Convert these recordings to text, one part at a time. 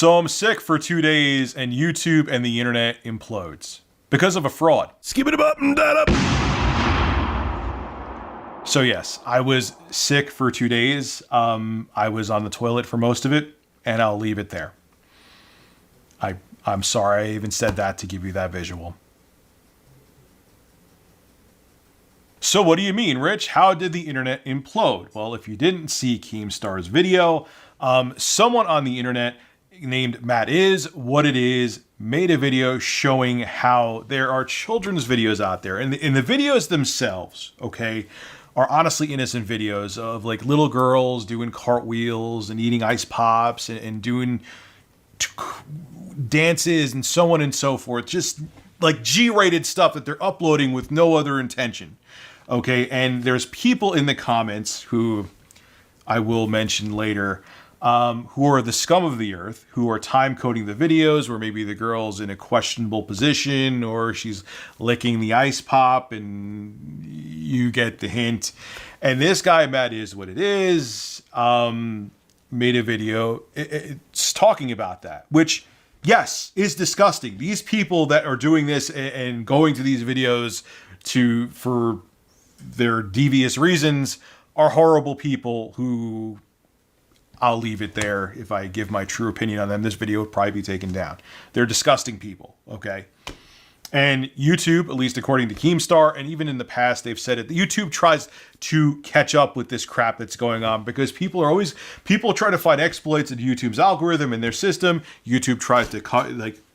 So I'm sick for 2 days and YouTube and the internet implodes because of a fraud. Skip it up and that up. So yes, I was sick for 2 days. I was on the toilet for most of it, and I'll leave it there. I'm sorry I even said that to give you that visual. So what do you mean, Rich? How did the internet implode? Well, if you didn't see Keemstar's video, someone on the internet named Matt Is What It Is made a video showing how there are children's videos out there. And the videos themselves, okay, are honestly innocent videos of like little girls doing cartwheels and eating ice pops and doing dances and so on and so forth. Just like G-rated stuff that they're uploading with no other intention. Okay, and there's people in the comments who I will mention later who are the scum of the earth, who are time coding the videos where maybe the girl's in a questionable position or she's licking the ice pop and you get the hint. And this guy, Matt Is What It Is, made a video it's talking about that, which, yes, is disgusting. These people that are doing this and going to these videos for their devious reasons are horrible people who... I'll leave it there. If I give my true opinion on them, this video would probably be taken down. They're disgusting people, okay? And YouTube, at least according to Keemstar, and even in the past, they've said it, YouTube tries to catch up with this crap that's going on because people try to find exploits in YouTube's algorithm and their system. YouTube tries to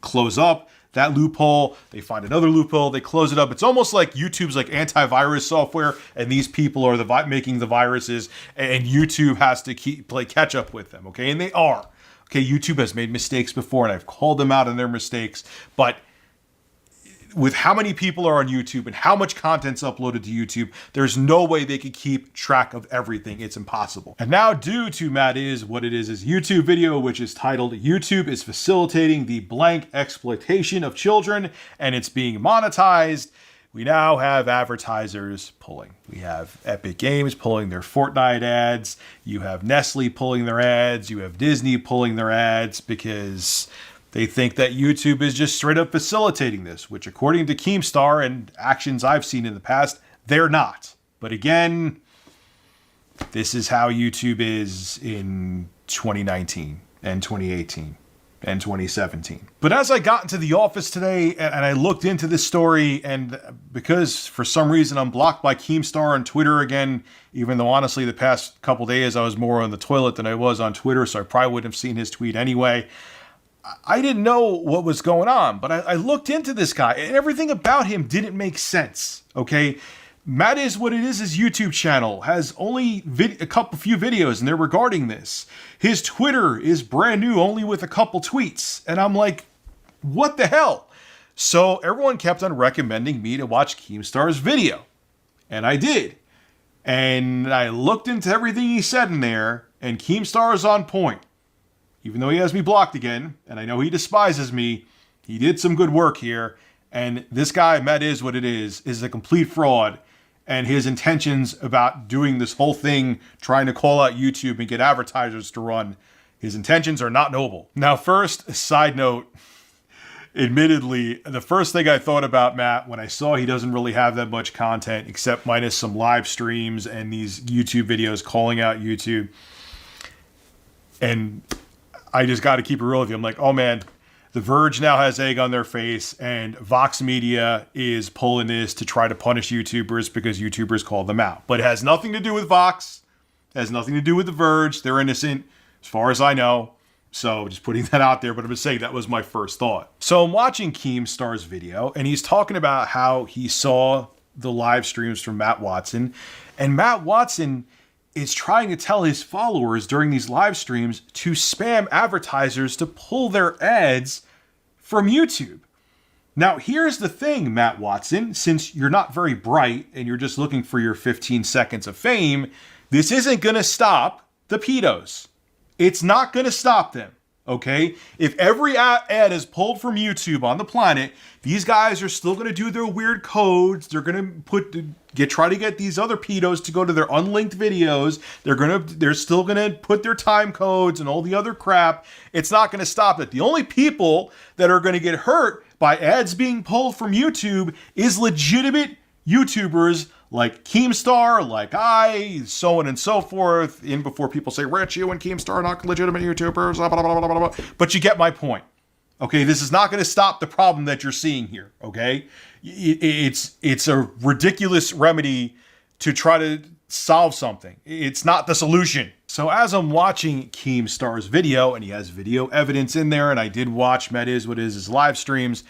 close up that loophole. They find another loophole. They close it up. It's almost like YouTube's like antivirus software, and these people are making the viruses, and YouTube has to play catch up with them. Okay, and they are. Okay, YouTube has made mistakes before, and I've called them out on their mistakes. But with how many people are on YouTube and how much content's uploaded to YouTube, there's no way they could keep track of everything. It's impossible. And now, due to Matt Is What It Is' YouTube video, which is titled "YouTube is Facilitating the Blank Exploitation of Children and It's Being Monetized," we now have advertisers pulling. We have Epic Games pulling their Fortnite ads. You have Nestle pulling their ads. You have Disney pulling their ads because they think that YouTube is just straight up facilitating this, which according to Keemstar and actions I've seen in the past, they're not. But again, this is how YouTube is in 2019 and 2018 and 2017. But as I got into the office today and I looked into this story, and because for some reason I'm blocked by Keemstar on Twitter again, even though honestly the past couple days I was more on the toilet than I was on Twitter, so I probably wouldn't have seen his tweet anyway. I didn't know what was going on, but I looked into this guy, and everything about him didn't make sense, okay? Matt Is What It Is, his YouTube channel has only a few videos, and they're regarding this. His Twitter is brand new, only with a couple tweets, and I'm like, what the hell? So everyone kept on recommending me to watch Keemstar's video, and I did. And I looked into everything he said in there, and Keemstar is on point. Even though he has me blocked again, and I know he despises me, he did some good work here. And this guy, Matt Is What It is a complete fraud. And his intentions about doing this whole thing, trying to call out YouTube and get advertisers to run, his intentions are not noble. Now, first, side note, admittedly, the first thing I thought about Matt when I saw he doesn't really have that much content, except minus some live streams and these YouTube videos calling out YouTube. And I just got to keep it real with you. I'm like, oh man, The Verge now has egg on their face, and Vox Media is pulling this to try to punish YouTubers because YouTubers call them out. But it has nothing to do with Vox. It has nothing to do with The Verge. They're innocent, as far as I know. So just putting that out there, but I'm just saying that was my first thought. So I'm watching Keemstar's video, and he's talking about how he saw the live streams from Matt Watson, and Matt Watson is trying to tell his followers during these live streams to spam advertisers to pull their ads from YouTube. Now, here's the thing, Matt Watson, since you're not very bright and you're just looking for your 15 seconds of fame, this isn't going to stop the pedos. It's not going to stop them. Okay, if every ad is pulled from YouTube on the planet, these guys are still going to do their weird codes. They're going to try to get these other pedos to go to their unlinked videos. They're still going to put their time codes and all the other crap. It's not going to stop it. The only people that are going to get hurt by ads being pulled from YouTube is legitimate YouTubers like Keemstar, like so on and so forth. In before people say, Rich, you and Keemstar are not legitimate YouTubers, blah, blah, blah, blah, blah, blah. But you get my point. Okay, this is not going to stop the problem that you're seeing here. Okay, it's a ridiculous remedy to try to solve something. It's not the solution. So as I'm watching Keemstar's video, and he has video evidence in there, and I did watch Matt Is What Is his live streams,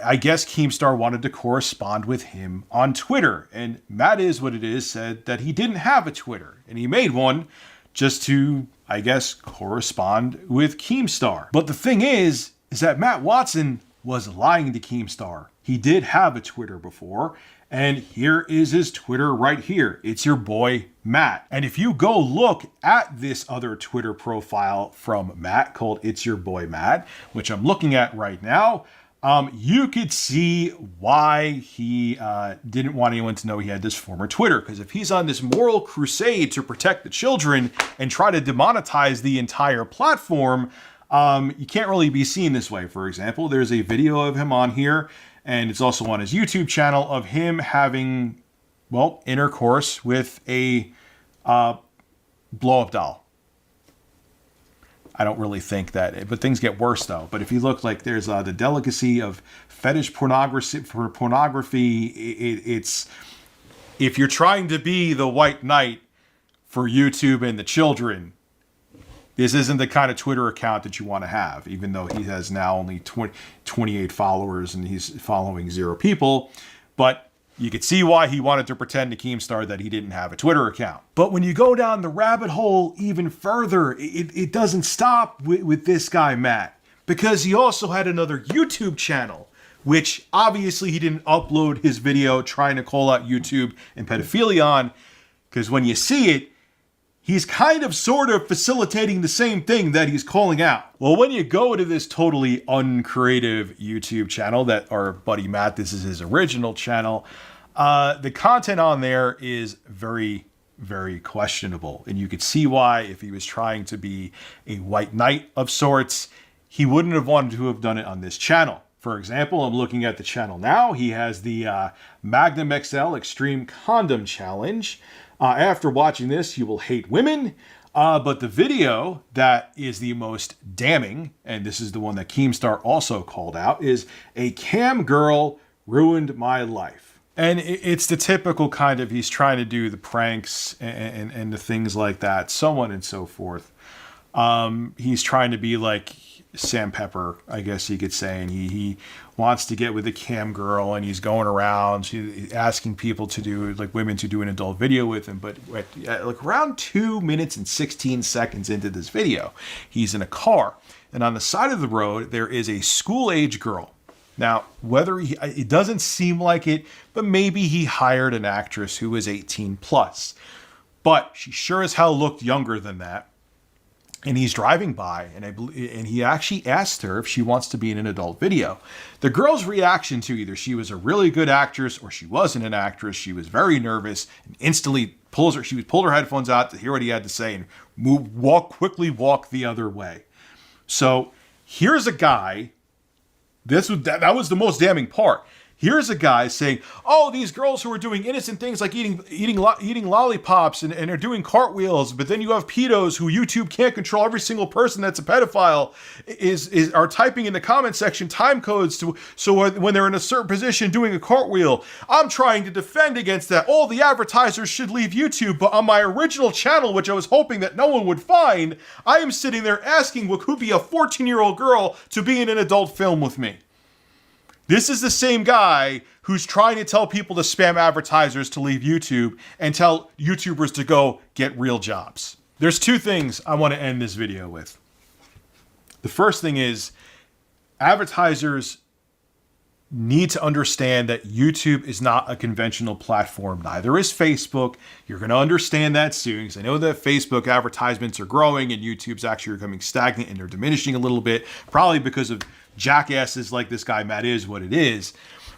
I guess Keemstar wanted to correspond with him on Twitter. And Matt Is What It Is said that he didn't have a Twitter. And he made one just to, I guess, correspond with Keemstar. But the thing is that Matt Watson was lying to Keemstar. He did have a Twitter before. And here is his Twitter right here. It's your boy, Matt. And if you go look at this other Twitter profile from Matt called It's Your Boy, Matt, which I'm looking at right now, you could see why he didn't want anyone to know he had this former Twitter. Because if he's on this moral crusade to protect the children and try to demonetize the entire platform, you can't really be seen this way. For example, there's a video of him on here, and it's also on his YouTube channel, of him having, well, intercourse with a blow-up doll. I don't really think that, but things get worse though. But if you look, like, there's the delicacy of fetish pornography. It's if you're trying to be the white knight for YouTube and the children, this isn't the kind of Twitter account that you want to have, even though he has now only 28 followers and he's following 0 people. But you could see why he wanted to pretend to Keemstar that he didn't have a Twitter account. But when you go down the rabbit hole even further, it doesn't stop with this guy, Matt, because he also had another YouTube channel, which obviously he didn't upload his video trying to call out YouTube and pedophilia on, because when you see it, he's kind of sort of facilitating the same thing that he's calling out. Well, when you go to this totally uncreative YouTube channel that our buddy Matt, this is his original channel, the content on there is very, very questionable. And you could see why, if he was trying to be a white knight of sorts, he wouldn't have wanted to have done it on this channel. For example, I'm looking at the channel now. He has the Magnum XL Extreme Condom Challenge. After watching this, you will hate women. But the video that is the most damning, and this is the one that Keemstar also called out, is a cam girl ruined my life. And it's the typical kind of, he's trying to do the pranks and the things like that, so on and so forth. He's trying to be like Sam Pepper, I guess you could say, and he wants to get with a cam girl, and he's going around asking people to do, like, women to do an adult video with him. But at like around 2 minutes and 16 seconds into this video, he's in a car, and on the side of the road there is a school-age girl. Now, whether it doesn't seem like it, but maybe he hired an actress who was 18 plus, but she sure as hell looked younger than that. And he's driving by, and he actually asked her if she wants to be in an adult video. The girl's reaction to either she was a really good actress or she wasn't an actress, she was very nervous and instantly pulled her headphones out to hear what he had to say and quickly walk the other way. So here's a guy. That was the most damning part. Here's a guy saying, oh, these girls who are doing innocent things like eating lollipops and are doing cartwheels, but then you have pedos who YouTube can't control. Every single person that's a pedophile are typing in the comment section time codes so when they're in a certain position doing a cartwheel. I'm trying to defend against that. All the advertisers should leave YouTube, but on my original channel, which I was hoping that no one would find, I am sitting there asking what could be a 14-year-old girl to be in an adult film with me. This is the same guy who's trying to tell people to spam advertisers to leave YouTube and tell YouTubers to go get real jobs. There's 2 things I want to end this video with. The first thing is, advertisers need to understand that YouTube is not a conventional platform. Neither is Facebook. You're going to understand that soon, because I know that Facebook advertisements are growing and YouTube's actually becoming stagnant and they're diminishing a little bit, probably because of jackasses like this guy Matt is what it is.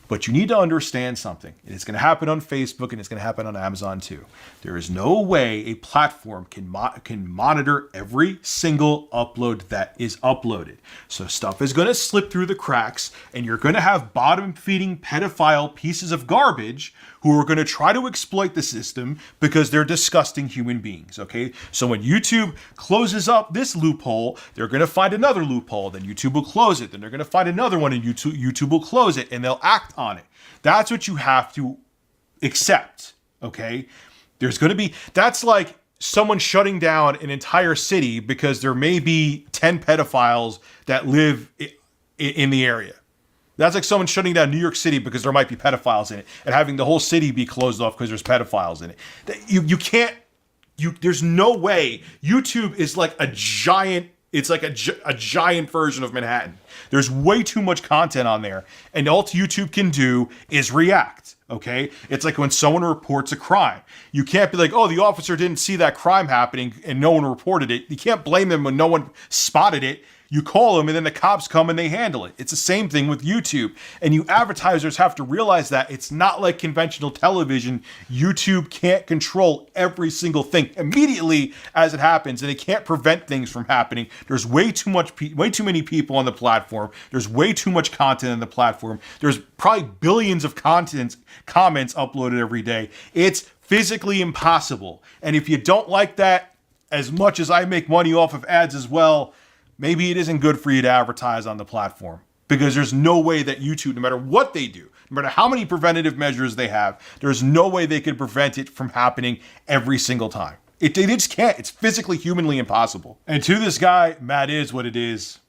But you need to understand something. And it's going to happen on Facebook and it's going to happen on Amazon too. There is no way a platform can monitor every single upload that is uploaded. So stuff is going to slip through the cracks, and you're going to have bottom-feeding pedophile pieces of garbage who are going to try to exploit the system because they're disgusting human beings, okay? So when YouTube closes up this loophole, they're going to find another loophole. Then YouTube will close it. Then they're going to find another one, and YouTube will close it, and they'll act on it. That's what you have to accept, okay? There's going to be, that's like someone shutting down an entire city because there may be 10 pedophiles that live in the area. That's like someone shutting down New York City because there might be pedophiles in it, and having the whole city be closed off because there's pedophiles in it. You can't, there's no way. YouTube is like a giant, it's like a giant version of Manhattan. There's way too much content on there, and all YouTube can do is react, okay? It's like when someone reports a crime. You can't be like, oh, the officer didn't see that crime happening and no one reported it. You can't blame them when no one spotted it. You call them and then the cops come and they handle it. It's the same thing with YouTube. And you advertisers have to realize that it's not like conventional television. YouTube can't control every single thing immediately as it happens, and it can't prevent things from happening. There's way too many people on the platform. There's way too much content on the platform. There's probably billions of comments uploaded every day. It's physically impossible. And if you don't like that, as much as I make money off of ads as well, maybe it isn't good for you to advertise on the platform, because there's no way that YouTube, no matter what they do, no matter how many preventative measures they have, there's no way they could prevent it from happening every single time. They just can't. It's physically, humanly impossible. And to this guy, Matt is what it is.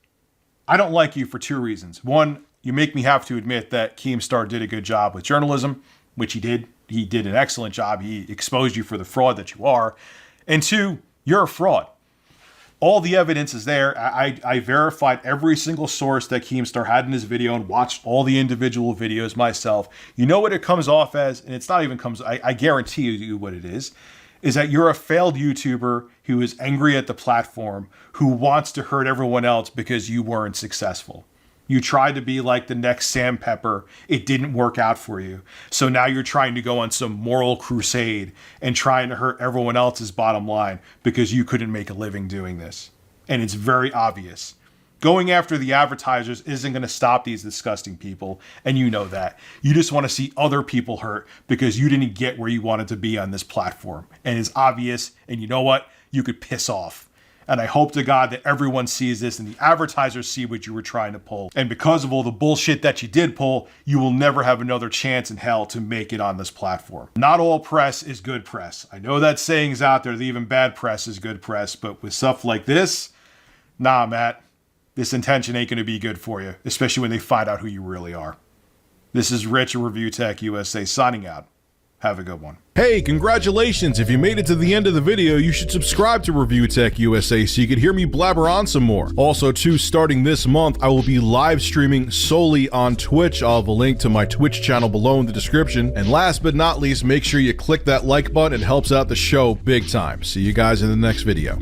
I don't like you for two reasons. One, you make me have to admit that Keemstar did a good job with journalism, which he did. He did an excellent job. He exposed you for the fraud that you are. And two, you're a fraud. All the evidence is there. I verified every single source that Keemstar had in his video and watched all the individual videos myself. You know what it comes off as? And it's not even I guarantee you what it is that you're a failed YouTuber who is angry at the platform, who wants to hurt everyone else because you weren't successful. You tried to be like the next Sam Pepper. It didn't work out for you. So now you're trying to go on some moral crusade and trying to hurt everyone else's bottom line because you couldn't make a living doing this. And it's very obvious. Going after the advertisers isn't going to stop these disgusting people, and you know that. You just want to see other people hurt because you didn't get where you wanted to be on this platform. And it's obvious, and you know what? You could piss off. And I hope to God that everyone sees this and the advertisers see what you were trying to pull. And because of all the bullshit that you did pull, you will never have another chance in hell to make it on this platform. Not all press is good press. I know that saying's out there that even bad press is good press, but with stuff like this, nah, Matt, this intention ain't going to be good for you, especially when they find out who you really are. This is Rich of Review Tech USA signing out. Have a good one. Hey, congratulations! If you made it to the end of the video, you should subscribe to Review Tech USA so you can hear me blabber on some more. Also, too, starting this month, I will be live streaming solely on Twitch. I'll have a link to my Twitch channel below in the description. And last but not least, make sure you click that like button. It helps out the show big time. See you guys in the next video.